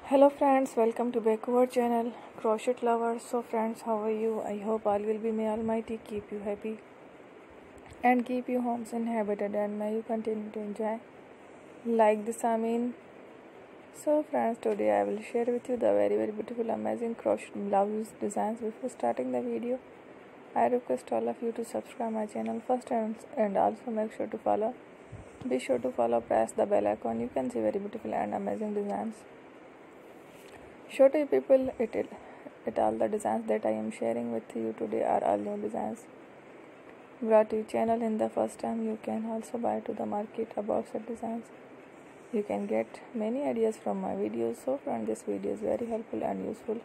Hello friends, welcome to Beautifull channel, crochet lovers. So friends, how are you? I hope all will be, may Almighty keep you happy and keep you homes inhabited, and may you continue to enjoy like this. So friends, today I will share with you the very beautiful amazing crochet blouse designs. Before starting the video, I request all of you to subscribe my channel first and also make sure to follow. Be sure to follow, press the bell icon. You can see very beautiful and amazing designs. Show to you people it all the designs that I am sharing with you today are all new designs brought to your channel in the first time. You can also buy to the market about such designs. You can get many ideas from my videos. So friend, this video is very helpful and useful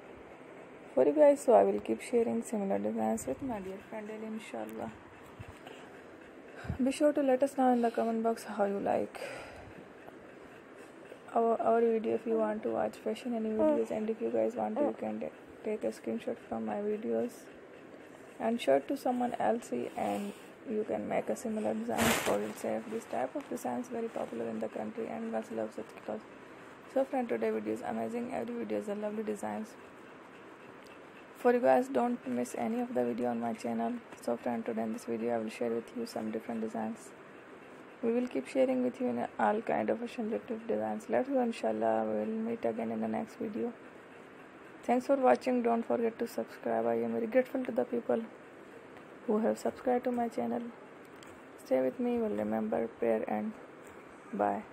for you guys. So I will keep sharing similar designs with my dear friend inshallah. Be sure to let us know in the comment box how you like our video. If you want to watch fashion any videos, and if you guys want to, you can take a screenshot from my videos and share it to someone else, and you can make a similar design for yourself. This type of design is very popular in the country and girls love such clothes. So friend, today video is amazing. Every video is a lovely designs for you guys. Don't miss any of the video on my channel. So friend, today in this video I will share with you some different designs. We will keep sharing with you in all kind of fashion related designs. Let's go, inshallah. We will meet again in the next video. Thanks for watching. Don't forget to subscribe. I am very grateful to the people who have subscribed to my channel. Stay with me. Will remember prayer, and bye.